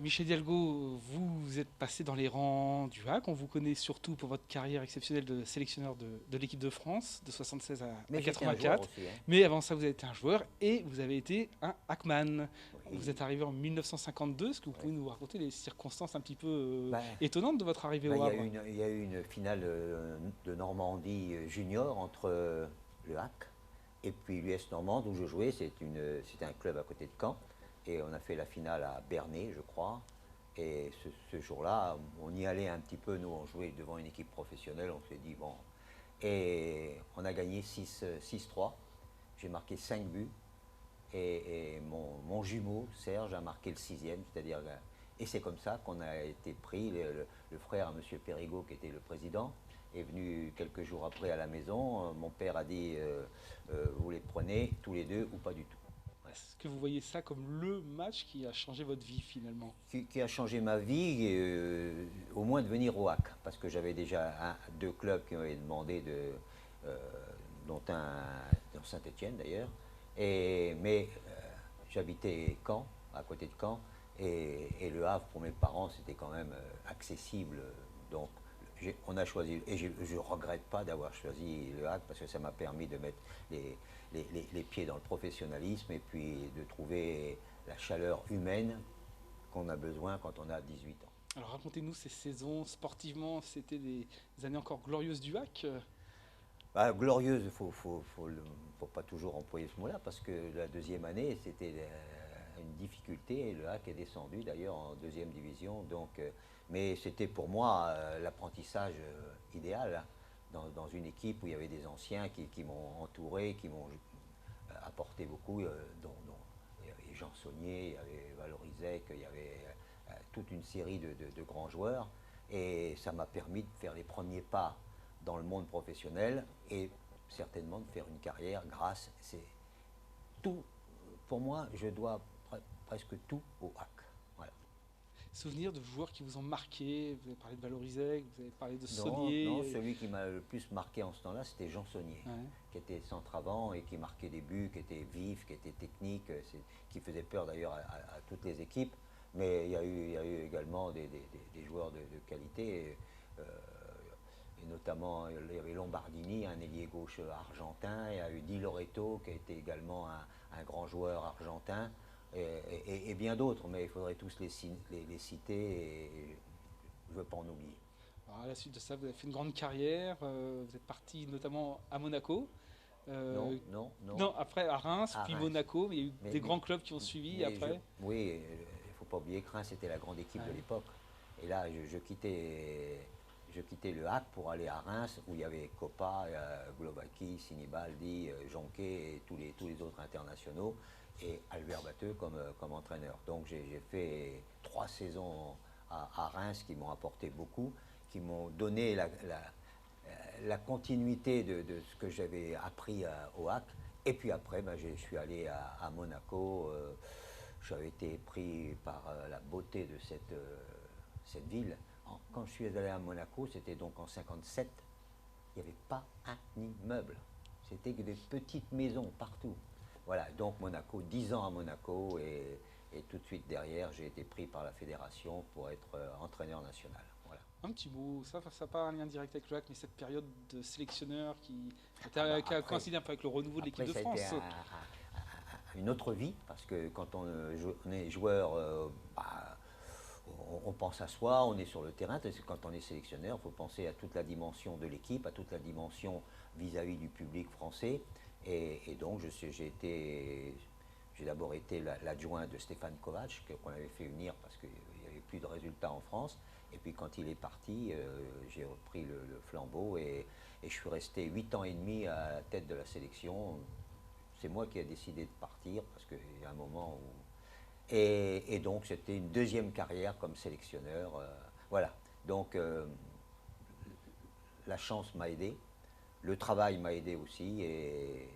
Michel Hidalgo, vous êtes passé dans les rangs du HAC. On vous connaît surtout pour votre carrière exceptionnelle de sélectionneur de l'équipe de France, de 76 à Mais j'étais un joueur 84. aussi, hein. Mais avant ça, vous avez été un joueur et vous avez été un Hackman. Vous êtes Oui, arrivé en 1952. Est-ce que vous ouais. pouvez nous raconter les circonstances un petit peu Ben, étonnantes de votre arrivée ben, au Havre? il y a eu une finale de Normandie junior entre le HAC et puis l'US Normande où je jouais. C'était un club à côté de Caen. Et on a fait la finale à Bernay, je crois. Et ce jour-là, on y allait un petit peu. Nous, on jouait devant une équipe professionnelle. On s'est dit, bon. Et on a gagné 6-3. J'ai marqué 5 buts. Et mon jumeau, Serge, a marqué le sixième, c'est-à-dire, et c'est comme ça qu'on a été pris. Le frère à M. Périgot, qui était le président, est venu quelques jours après à la maison. Mon père a dit, vous les prenez tous les deux ou pas du tout. Voilà. Est-ce que vous voyez ça comme le match qui a changé votre vie finalement? Qui a changé ma vie, au moins de venir au HAC, parce que j'avais déjà deux clubs qui m'avaient demandé euh, dont un dans Saint-Étienne d'ailleurs. Mais j'habitais Caen, à côté de Caen, et Le Havre pour mes parents c'était quand même accessible. Donc on a choisi, et je ne regrette pas d'avoir choisi Le Havre parce que ça m'a permis de mettre les pieds dans le professionnalisme et puis de trouver la chaleur humaine qu'on a besoin quand on a 18 ans. Alors racontez-nous ces saisons sportivement, c'était des années encore glorieuses du HAC. Bah, glorieuse, il faut pas toujours employer ce mot-là, parce que la deuxième année, c'était une difficulté, et le HAC est descendu d'ailleurs en deuxième division. Mais c'était pour moi l'apprentissage idéal, hein, dans une équipe où il y avait des anciens qui m'ont entouré, qui m'ont apporté beaucoup, dont il y avait Jean Saunier, il y avait Valorisec, il y avait toute une série de grands joueurs. Et ça m'a permis de faire les premiers pas dans le monde professionnel et certainement de faire une carrière grâce. C'est tout, pour moi, je dois presque tout au HAC. Voilà. Souvenirs de joueurs qui vous ont marqué, vous avez parlé de Valorisec, vous avez parlé de Non, non, Saunier. celui qui m'a le plus marqué en ce temps-là, c'était Jean Saunier, Ouais. qui était centre avant et qui marquait des buts, qui était vif, qui était technique, qui faisait peur d'ailleurs à toutes les équipes. Mais il y a eu également des joueurs de qualité. Euh, et notamment, il y avait Lombardini, un ailier gauche argentin. Il y a eu Di Loreto, qui a été également un grand joueur argentin. Et bien d'autres, mais il faudrait tous les citer et je ne veux pas en oublier. Alors, à la suite de ça, vous avez fait une grande carrière, vous être parti notamment à Monaco. Non, Euh, non, non. non, après à Reims, À puis Reims. Monaco, mais il y a eu Mais, des mais, grands clubs qui ont suivi mais après. oui, il ne faut pas oublier que Reims était la grande équipe de Ouais. l'époque. Et là, je quittais le HAC pour aller à Reims, où il y avait Coppa, Glovaki, Sinibaldi, Jonquet et tous les autres internationaux, et Albert Batteux comme entraîneur. Donc j'ai fait 3 saisons à Reims qui m'ont apporté beaucoup, qui m'ont donné la continuité de ce que j'avais appris au HAC. Et puis après, ben, je suis allé à Monaco. J'avais été pris par la beauté de cette ville. Quand je suis allé à Monaco, c'était donc en 57, il n'y avait pas un immeuble. C'était que des petites maisons partout. Voilà, donc Monaco, 10 ans à Monaco, et tout de suite derrière, j'ai été pris par la fédération pour être entraîneur national. Voilà. Un petit mot, ça n'a pas un lien direct avec le HAC, mais cette période de sélectionneur Ah bah qui a coïncidé un peu avec le renouveau de l'équipe après, de ça a été France. une autre vie, parce que quand on est joueur, bah, on pense à soi, on est sur le terrain. Quand on est sélectionneur, il faut penser à toute la dimension de l'équipe, à toute la dimension vis-à-vis du public français. Et donc, j'ai d'abord été l'adjoint de Stéphane Kovac, qu'on avait fait unir parce qu'il n'y avait plus de résultats en France. Et puis quand il est parti, j'ai repris le flambeau et je suis resté 8 ans et demi à la tête de la sélection. C'est moi qui ai décidé de partir parce qu'il y a un moment où et donc c'était une deuxième carrière comme sélectionneur. Voilà. Donc la chance m'a aidé, le travail m'a aidé aussi et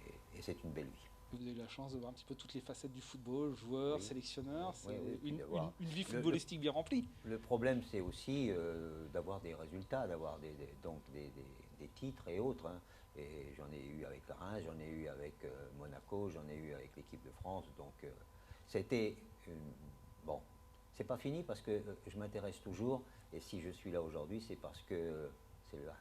c'est une belle vie. Vous avez eu la chance de voir un petit peu toutes les facettes du football, joueur, Oui, sélectionneur, oui, c'est oui. Puis d'avoir une vie le, le, footballistique bien remplie. le problème c'est aussi d'avoir des résultats, d'avoir donc des titres et autres, hein. Et j'en ai eu avec Reims, j'en ai eu avec Monaco, j'en ai eu avec l'équipe de France. Donc c'était bon, c'est pas fini parce que je m'intéresse toujours. Et si je suis là aujourd'hui, c'est parce que c'est le hack.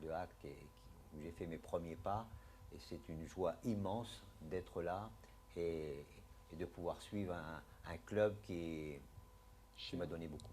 Le hack où j'ai fait mes premiers pas. Et c'est une joie immense d'être là et de pouvoir suivre un club qui m'a donné beaucoup.